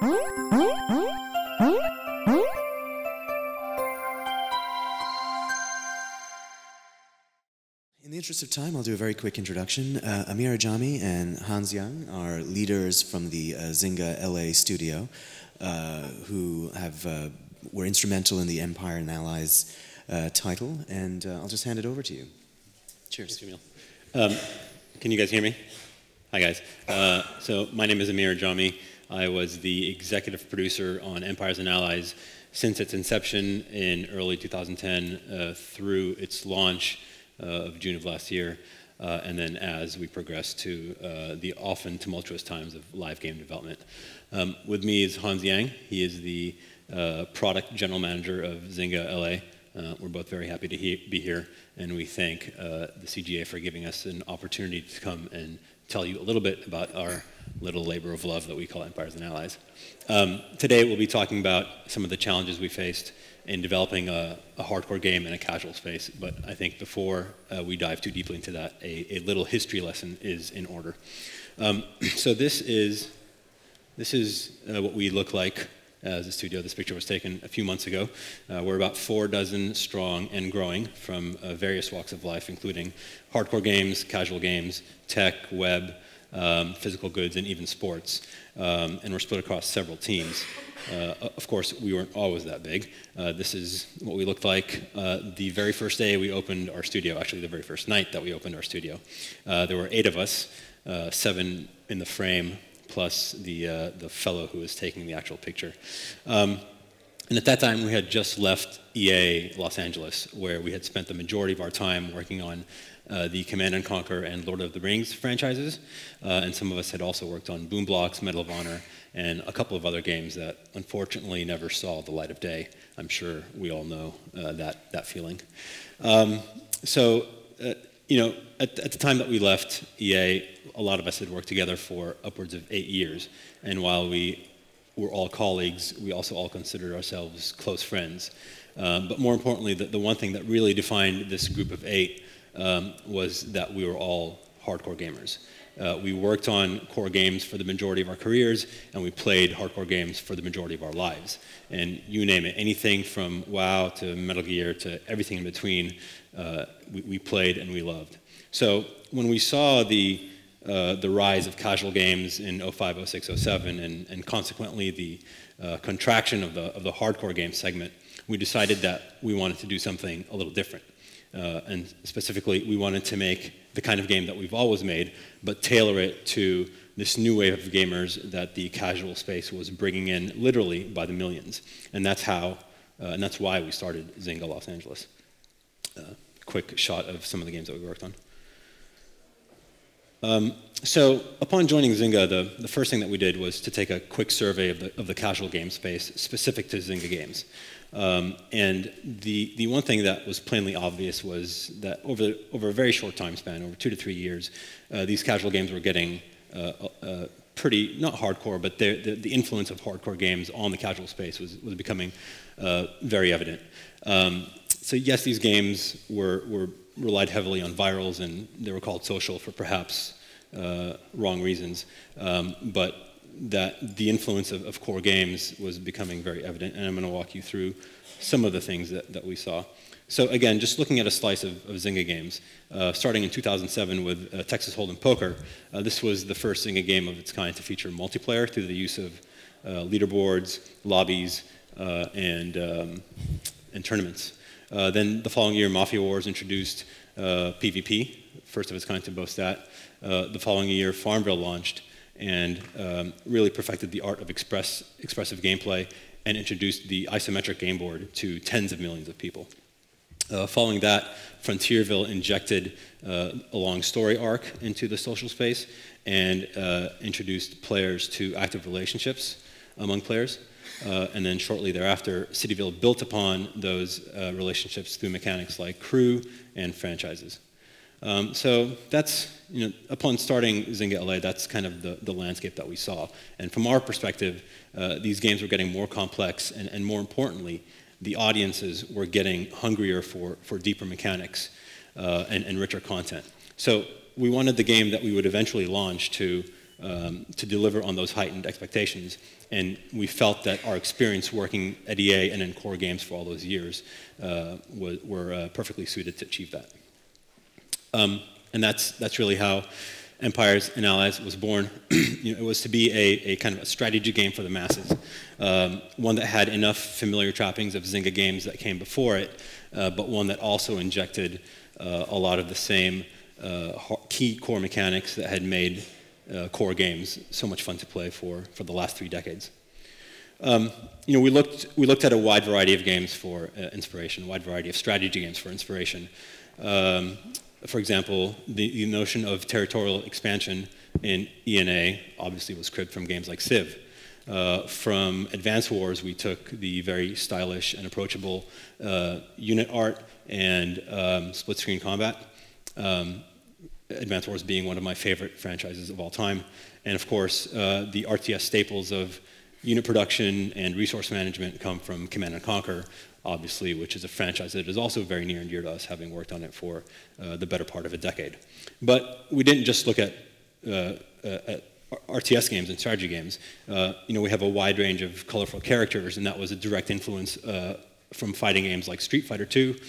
In the interest of time, I'll do a very quick introduction. Amer AJAMI and Hans Young are leaders from the Zynga LA studio who were instrumental in the Empire and Allies title, and I'll just hand it over to you. Cheers. Can you guys hear me? Hi guys. So my name is Amer AJAMI. I was the executive producer on Empires and Allies since its inception in early 2010 through its launch of June of last year, and then as we progress to the often tumultuous times of live game development. With me is Hans Yang. He is the product general manager of Zynga LA. We're both very happy to be here, and we thank the CGA for giving us an opportunity to come and tell you a little bit about our little labor of love that we call Empires and Allies. Today we'll be talking about some of the challenges we faced in developing a hardcore game in a casual space, but I think before we dive too deeply into that, a little history lesson is in order. So this is what we look like as a studio. This picture was taken a few months ago. We're about 4 strong and growing from various walks of life, including hardcore games, casual games, tech, web, physical goods, and even sports. And we're split across several teams. Of course, we weren't always that big. This is what we looked like the very first day we opened our studio, actually the very first night that we opened our studio. There were 8 of us, 7 in the frame, plus the fellow who was taking the actual picture. And at that time, we had just left EA Los Angeles, where we had spent the majority of our time working on the Command & Conquer and Lord of the Rings franchises. And some of us had also worked on Boom Blocks, Medal of Honor, and a couple of other games that unfortunately never saw the light of day. I'm sure we all know that feeling. So, you know, at the time that we left EA, a lot of us had worked together for upwards of 8 years. And while we were all colleagues, we also all considered ourselves close friends. But more importantly, the one thing that really defined this group of 8 was that we were all hardcore gamers. We worked on core games for the majority of our careers, and we played hardcore games for the majority of our lives. And you name it, anything from WoW to Metal Gear to everything in between, we played and we loved. So when we saw the rise of casual games in 05, 06, 07, and consequently the contraction of the hardcore game segment, we decided that we wanted to do something a little different. And specifically, we wanted to make the kind of game that we've always made, but tailor it to this new wave of gamers that the casual space was bringing in literally by the millions. And that's how, and that's why we started Zynga Los Angeles. Quick shot of some of the games that we worked on. So upon joining Zynga, the first thing that we did was to take a quick survey of the casual game space specific to Zynga games. And the one thing that was plainly obvious was that over a very short time span, over 2 to 3 years, these casual games were getting pretty, not hardcore, but the influence of hardcore games on the casual space was becoming very evident. So yes, these games relied heavily on virals, and they were called social for perhaps wrong reasons, but that the influence of core games was becoming very evident, and I'm going to walk you through some of the things that we saw. So again, just looking at a slice of Zynga games, starting in 2007 with Texas Hold'em Poker, this was the first Zynga game of its kind to feature multiplayer through the use of leaderboards, lobbies, and tournaments. Then the following year, Mafia Wars introduced PvP, first of its kind to boast that. The following year, Farmville launched and really perfected the art of expressive gameplay and introduced the isometric game board to tens of millions of people. Following that, Frontierville injected a long story arc into the social space and introduced players to active relationships among players. And then shortly thereafter, Cityville built upon those relationships through mechanics like crew and franchises. So that's, upon starting Zynga LA, that's kind of the landscape that we saw. And from our perspective, these games were getting more complex, and more importantly, the audiences were getting hungrier for deeper mechanics and richer content. So we wanted the game that we would eventually launch to to deliver on those heightened expectations. And we felt that our experience working at EA and in core games for all those years were perfectly suited to achieve that. And that's really how Empires and Allies was born. It was to be a kind of a strategy game for the masses, one that had enough familiar trappings of Zynga games that came before it, but one that also injected a lot of the same key core mechanics that had made core games so much fun to play for the last 3 decades. We looked at a wide variety of games for inspiration, a wide variety of strategy games for inspiration. For example, the notion of territorial expansion in E&A obviously was cribbed from games like Civ. From Advance Wars, we took the very stylish and approachable unit art and split-screen combat. Advance Wars being one of my favorite franchises of all time. And of course, the RTS staples of unit production and resource management come from Command & Conquer, obviously, which is a franchise that is also very near and dear to us, having worked on it for the better part of a decade. But we didn't just look at RTS games and strategy games. We have a wide range of colorful characters, and that was a direct influence from fighting games like Street Fighter II,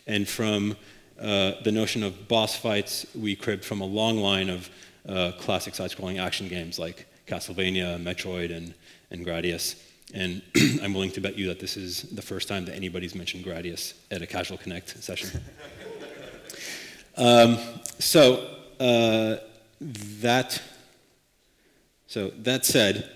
and from the notion of boss fights we cribbed from a long line of classic side-scrolling action games like Castlevania, Metroid, and Gradius. And I'm willing to bet you that this is the first time that anybody's mentioned Gradius at a Casual Connect session. That said,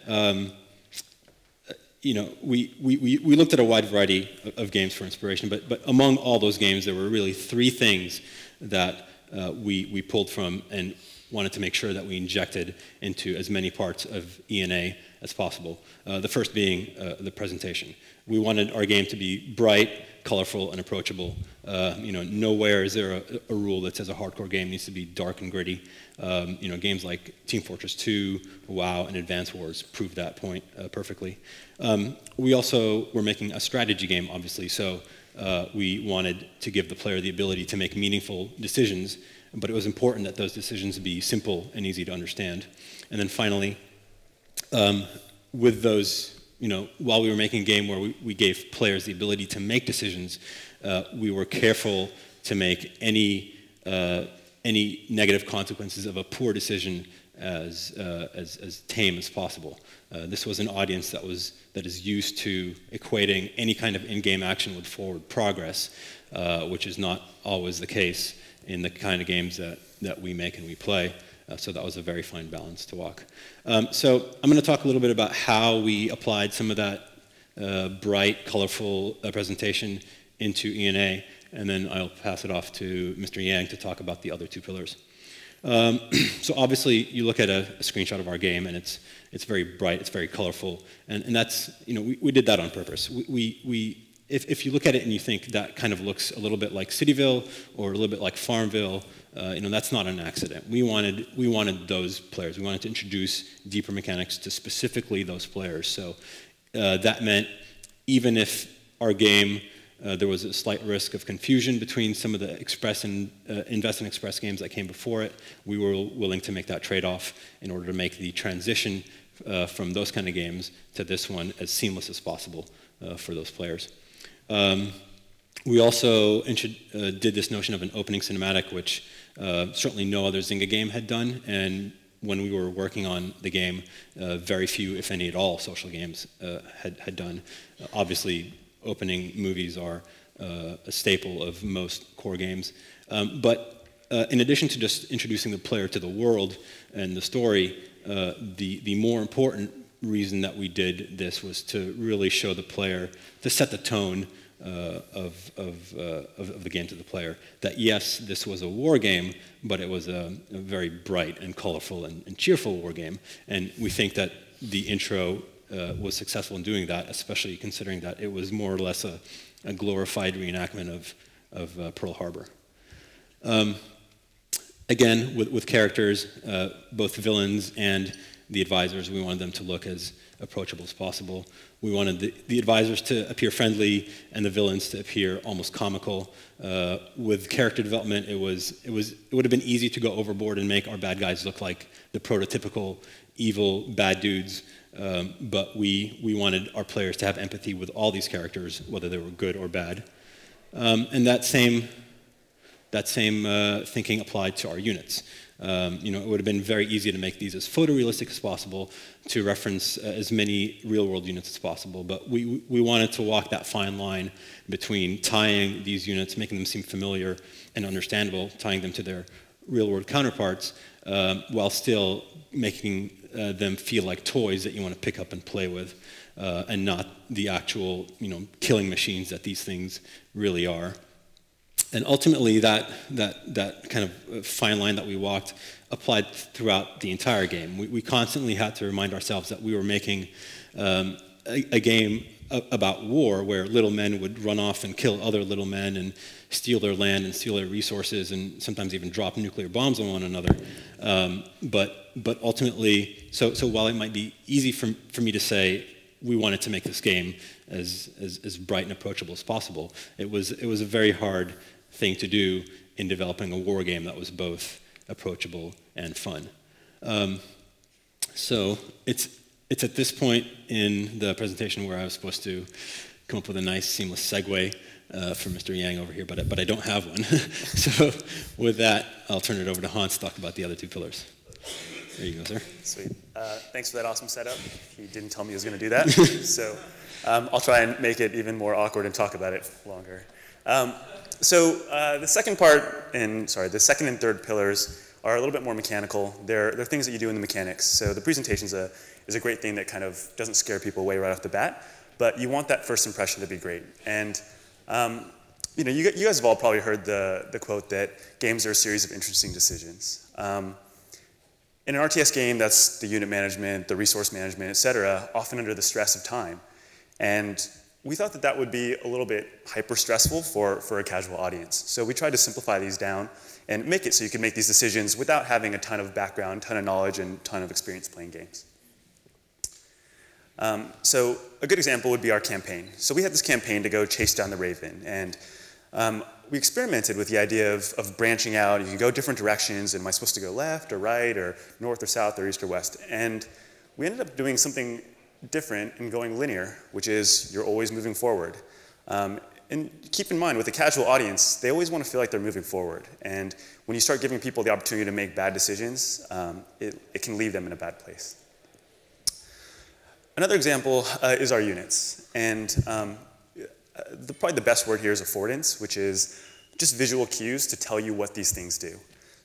we looked at a wide variety of games for inspiration, but among all those games, there were really 3 things that we pulled from and wanted to make sure that we injected into as many parts of E&A as possible. The first being the presentation. We wanted our game to be bright, colorful, and approachable. Nowhere is there a rule that says a hardcore game needs to be dark and gritty. Games like Team Fortress 2, WoW, and Advance Wars prove that point perfectly. We also were making a strategy game, obviously, so we wanted to give the player the ability to make meaningful decisions, but it was important that those decisions be simple and easy to understand. And then finally, with those, while we were making a game where we gave players the ability to make decisions, we were careful to make any negative consequences of a poor decision as tame as possible. This was an audience that is used to equating any kind of in-game action with forward progress, which is not always the case in the kind of games that we make and we play. So that was a very fine balance to walk. So I'm going to talk a little bit about how we applied some of that bright, colorful presentation into E&A, and then I'll pass it off to Mr. Yang to talk about the other 2 pillars. So obviously, you look at a screenshot of our game, and it's very bright, it's very colorful, and that's, we did that on purpose. If you look at it and you think that kind of looks a little bit like Cityville or a little bit like Farmville, that's not an accident. We wanted those players. We wanted to introduce deeper mechanics to specifically those players. So that meant even if our game, there was a slight risk of confusion between some of the Express and Invest and Express games that came before it, we were willing to make that trade-off in order to make the transition from those kind of games to this one as seamless as possible for those players. We also did this notion of an opening cinematic, which certainly no other Zynga game had done, and when we were working on the game, very few, if any at all, social games had done. Obviously, opening movies are a staple of most core games, but in addition to just introducing the player to the world and the story, the more important reason that we did this was to really show the player, to set the tone of the game to the player. That yes, this was a war game, but it was a very bright and colorful and cheerful war game. And we think that the intro was successful in doing that, especially considering that it was more or less a glorified reenactment of Pearl Harbor. Again, with characters, both villains and the advisors, we wanted them to look as approachable as possible. We wanted the advisors to appear friendly and the villains to appear almost comical. With character development, it would have been easy to go overboard and make our bad guys look like the prototypical evil, bad dudes, but we wanted our players to have empathy with all these characters, whether they were good or bad. And that same thinking applied to our units. It would have been very easy to make these as photorealistic as possible, to reference as many real-world units as possible, but we wanted to walk that fine line between tying these units, making them seem familiar and understandable, tying them to their real-world counterparts, while still making them feel like toys that you want to pick up and play with, and not the actual, killing machines that these things really are. And ultimately, that kind of fine line that we walked applied throughout the entire game. We constantly had to remind ourselves that we were making a game about war, where little men would run off and kill other little men and steal their land and steal their resources and sometimes even drop nuclear bombs on one another. But ultimately, so while it might be easy for me to say we wanted to make this game as bright and approachable as possible, it was a very hard thing to do in developing a war game that was both approachable and fun. So it's at this point in the presentation where I was supposed to come up with a nice seamless segue for Mr. Yang over here, but I don't have one. So with that, I'll turn it over to Hans to talk about the other two pillars. There you go, sir. Sweet. Thanks for that awesome setup. He didn't tell me he was going to do that, so I'll try and make it even more awkward and talk about it longer. The second and third pillars are a little bit more mechanical. They're things that you do in the mechanics. So the presentation is a great thing that kind of doesn't scare people away right off the bat, but you want that first impression to be great. And you guys have all probably heard the quote that games are a series of interesting decisions. In an RTS game, that's the unit management, the resource management, et cetera, often under the stress of time. And we thought that would be a little bit hyper-stressful for a casual audience. So we tried to simplify these down and make it so you can make these decisions without having a ton of background, ton of knowledge, and ton of experience playing games. So a good example would be our campaign. So we had this campaign to go chase down the Raven, and we experimented with the idea of branching out. You can go different directions, and am I supposed to go left or right or north or south or east or west? And we ended up doing something different and going linear, which is you're always moving forward. And keep in mind, with a casual audience, they always want to feel like they're moving forward. And when you start giving people the opportunity to make bad decisions, it can leave them in a bad place. Another example is our units. And probably the best word here is affordance, which is just visual cues to tell you what these things do.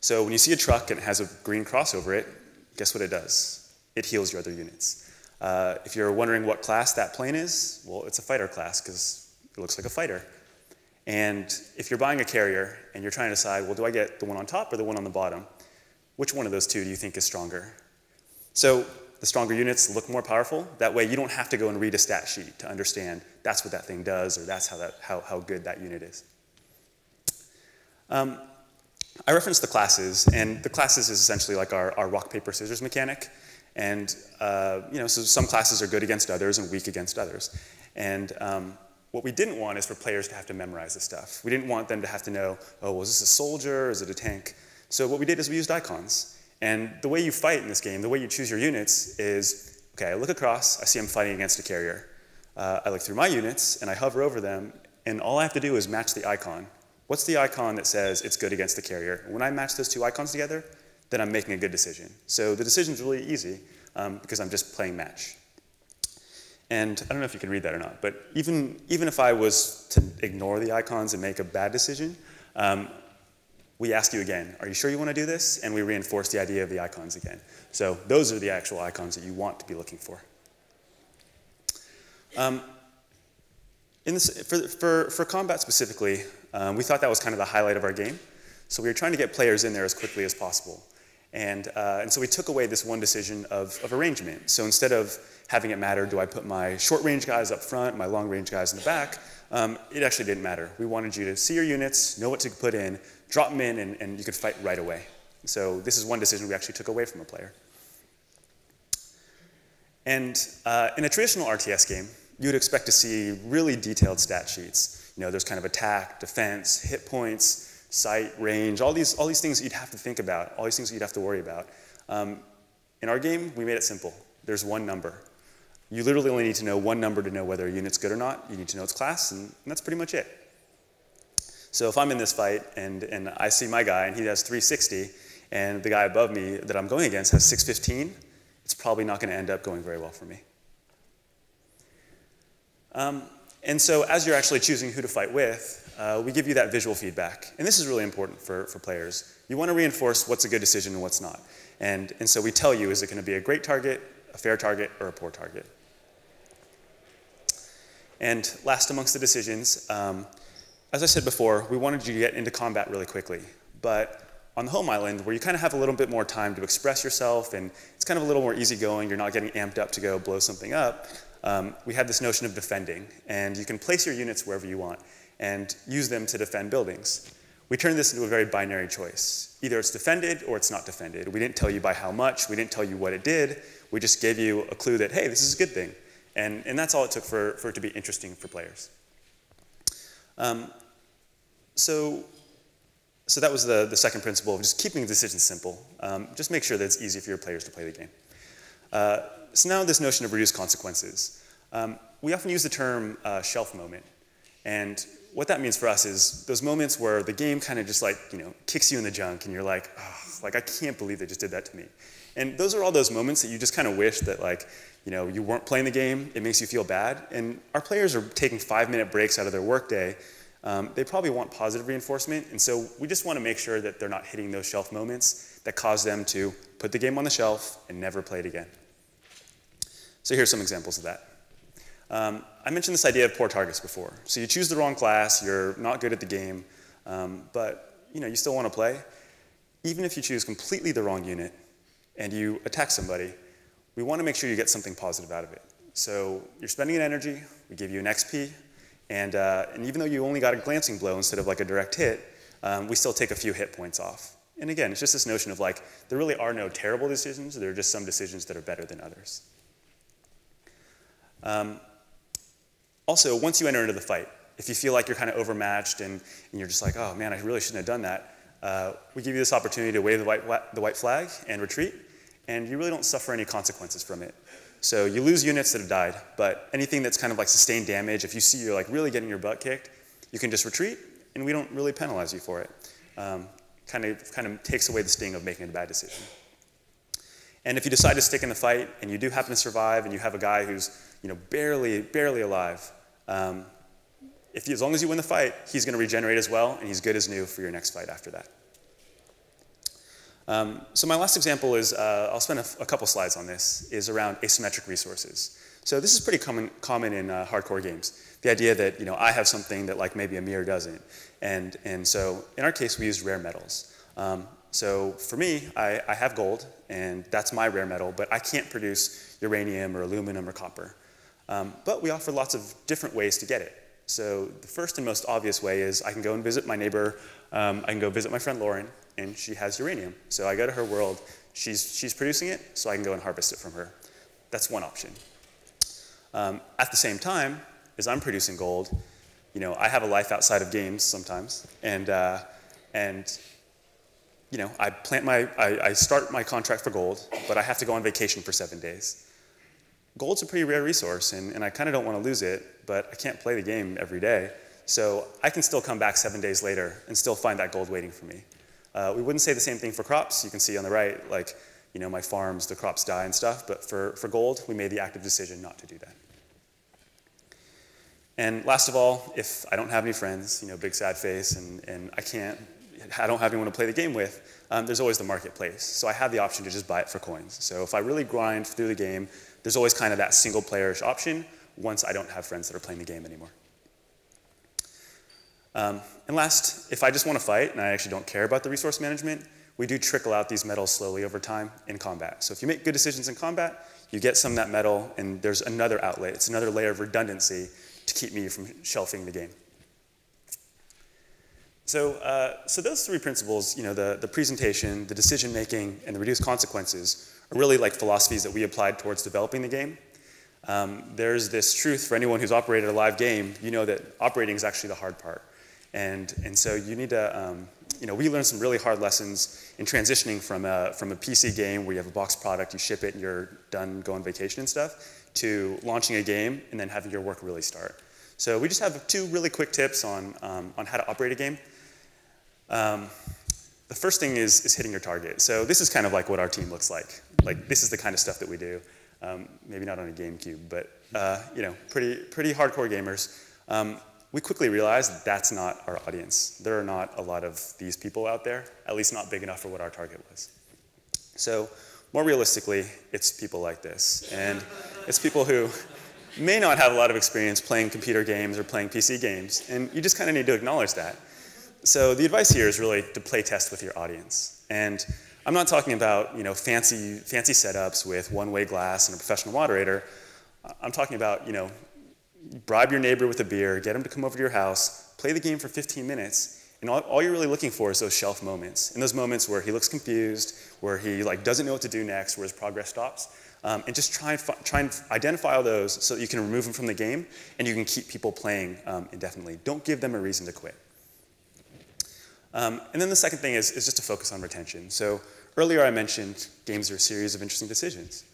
So when you see a truck and it has a green cross over it, guess what it does? It heals your other units. If you're wondering what class that plane is, well, it's a fighter class because it looks like a fighter. And if you're buying a carrier and you're trying to decide, well, do I get the one on top or the one on the bottom? Which one of those two do you think is stronger? So the stronger units look more powerful. That way you don't have to go and read a stat sheet to understand that's what that thing does or that's how good that unit is. I referenced the classes, and the classes is essentially like our rock, paper, scissors mechanic. And so some classes are good against others and weak against others. And what we didn't want is for players to have to memorize this stuff. We didn't want them to have to know, oh, well, is this a soldier or is it a tank? So what we did is we used icons. And the way you fight in this game, the way you choose your units is, okay, I look across, I see I'm fighting against a carrier. I look through my units and I hover over them, and all I have to do is match the icon. What's the icon that says it's good against the carrier? And when I match those two icons together, then I'm making a good decision. So the decision's really easy because I'm just playing match. And I don't know if you can read that or not, but even if I was to ignore the icons and make a bad decision, we ask you again, are you sure you want to do this? And we reinforce the idea of the icons again. So those are the actual icons that you want to be looking for. For combat specifically, we thought that was kind of the highlight of our game. So we were trying to get players in there as quickly as possible. And so we took away this one decision of arrangement. So instead of having it matter, do I put my short-range guys up front, my long-range guys in the back, it actually didn't matter. We wanted you to see your units, know what to put in, drop them in, and you could fight right away. So this is one decision we actually took away from a player. And in a traditional RTS game, you would expect to see really detailed stat sheets. There's kind of attack, defense, hit points, sight, range, all these things that you'd have to think about, all these things that you'd have to worry about. In our game, we made it simple. There's one number. You literally only need to know one number to know whether a unit's good or not. You need to know its class, and that's pretty much it. So if I'm in this fight and I see my guy and he has 360, and the guy above me that I'm going against has 615, it's probably not going to end up going very well for me. And so as you're actually choosing who to fight with, we give you that visual feedback. And this is really important for players. You want to reinforce what's a good decision and what's not. And so we tell you, is it going to be a great target, a fair target, or a poor target? And last amongst the decisions, as I said before, we wanted you to get into combat really quickly. But on the home island, where you kind of have a little bit more time to express yourself, and it's kind of a little more easygoing, you're not getting amped up to go blow something up, we had this notion of defending. And you can place your units wherever you want and use them to defend buildings. We turned this into a very binary choice. Either it's defended or it's not defended. We didn't tell you by how much. We didn't tell you what it did. We just gave you a clue that, hey, this is a good thing. And that's all it took for it to be interesting for players. So that was the second principle of just keeping the decisions simple. Just make sure that it's easy for your players to play the game. So now this notion of reduced consequences. We often use the term shelf moment. And what that means for us is those moments where the game kind of just like, kicks you in the junk and you're like, oh, like I can't believe they just did that to me. And those are all those moments that you just kind of wish that like, you weren't playing the game, it makes you feel bad. And our players are taking 5-minute breaks out of their workday. They probably want positive reinforcement, and so we just want to make sure that they're not hitting those shelf moments that cause them to put the game on the shelf and never play it again. So here's some examples of that. I mentioned this idea of poor targets before. So you choose the wrong class, you're not good at the game, but you still want to play. Even if you choose completely the wrong unit and you attack somebody, we want to make sure you get something positive out of it. So you're spending an energy, we give you an XP, and even though you only got a glancing blow instead of like a direct hit, we still take a few hit points off. And again, it's just this notion of like, there really are no terrible decisions, there are just some decisions that are better than others. Also, once you enter into the fight, if you feel like you're kind of overmatched and you're just like, oh man, I really shouldn't have done that, we give you this opportunity to wave the white flag and retreat, and you really don't suffer any consequences from it. So you lose units that have died, but anything that's kind of like sustained damage, if you see you're like really getting your butt kicked, you can just retreat, and we don't really penalize you for it. Kind of takes away the sting of making a bad decision. And if you decide to stick in the fight, and you do happen to survive, and you have a guy who's barely alive, as long as you win the fight, he's going to regenerate as well, and he's good as new for your next fight after that. So my last example is, I'll spend a couple slides on this, is around asymmetric resources. So this is pretty common in hardcore games. The idea that I have something that like maybe Amer doesn't. And so in our case, we used rare metals. So for me, I have gold, and that's my rare metal, but I can't produce uranium or aluminum or copper. But we offer lots of different ways to get it. So the first and most obvious way is I can go and visit my neighbor, I can go visit my friend Lauren, and she has uranium. So I go to her world, she's producing it, so I can go and harvest it from her. That's one option. At the same time, as I'm producing gold, I have a life outside of games sometimes, and I start my contract for gold, but I have to go on vacation for 7 days. Gold's a pretty rare resource, and I kind of don't want to lose it, but I can't play the game every day. So I can still come back 7 days later and still find that gold waiting for me. We wouldn't say the same thing for crops. You can see on the right, like, my farms, the crops die and stuff, but for gold, we made the active decision not to do that. And last of all, if I don't have any friends, big sad face, and I don't have anyone to play the game with, there's always the marketplace. So I have the option to just buy it for coins. So if I really grind through the game, there's always kind of that single player-ish option once I don't have friends that are playing the game anymore. And last, if I just want to fight and I actually don't care about the resource management, we do trickle out these metals slowly over time in combat. So if you make good decisions in combat, you get some of that metal, and there's another outlet. It's another layer of redundancy to keep me from shelving the game. So those three principles, the presentation, the decision-making, and the reduced consequences are really like philosophies that we applied towards developing the game. There's this truth for anyone who's operated a live game, that operating is actually the hard part. And so you need to we learned some really hard lessons in transitioning from a PC game where you have a boxed product, you ship it, and you're done, go on vacation and stuff, to launching a game and then having your work really start. So we just have 2 really quick tips on how to operate a game. The first thing is hitting your target. So this is kind of like what our team looks like. Like, this is the kind of stuff that we do. Maybe not on a GameCube, but pretty hardcore gamers. We quickly realized that's not our audience. There are not a lot of these people out there, at least not big enough for what our target was. So more realistically, it's people like this. And it's people who may not have a lot of experience playing computer games or playing PC games, and you just kind of need to acknowledge that. So the advice here is really to play test with your audience. And I'm not talking about fancy setups with one-way glass and a professional moderator. I'm talking about bribe your neighbor with a beer, get him to come over to your house, play the game for 15 minutes, and all you're really looking for is those shelf moments. And those moments where he looks confused, where he doesn't know what to do next, where his progress stops. And just try and identify all those so that you can remove them from the game and you can keep people playing indefinitely. Don't give them a reason to quit. And then the second thing is just to focus on retention. So earlier I mentioned games are a series of interesting decisions.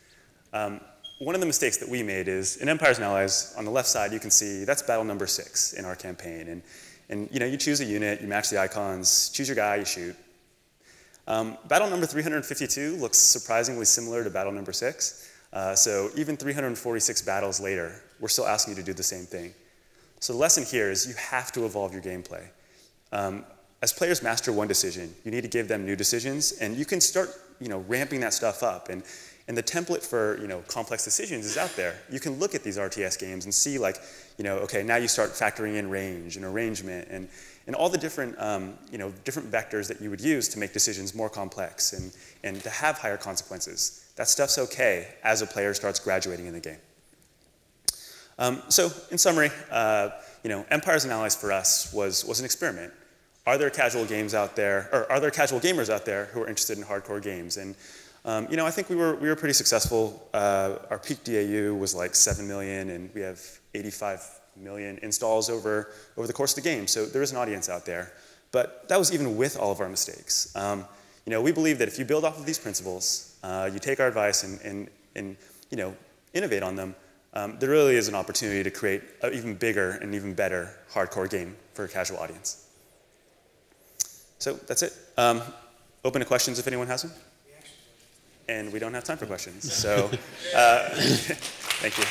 One of the mistakes that we made is in Empires and Allies, on the left side you can see that's battle number 6 in our campaign. And you choose a unit, you match the icons, choose your guy, you shoot. Battle number 352 looks surprisingly similar to battle number 6. So even 346 battles later, we're still asking you to do the same thing. So the lesson here is you have to evolve your gameplay. As players master one decision, you need to give them new decisions, and you can start ramping that stuff up. And the template for complex decisions is out there. You can look at these RTS games and see okay, now you start factoring in range and arrangement and all the different different vectors that you would use to make decisions more complex and to have higher consequences. That stuff's okay as a player starts graduating in the game. So in summary, Empires and Allies for us was an experiment. Are there casual games out there, or are there casual gamers out there who are interested in hardcore games? And I think we were pretty successful. Our peak DAU was like 7 million, and we have 85 million installs over the course of the game. So there is an audience out there. But that was even with all of our mistakes. We believe that if you build off of these principles, you take our advice and innovate on them, there really is an opportunity to create an even bigger and even better hardcore game for a casual audience. So that's it. Open to questions if anyone has them. And we don't have time for questions. So thank you.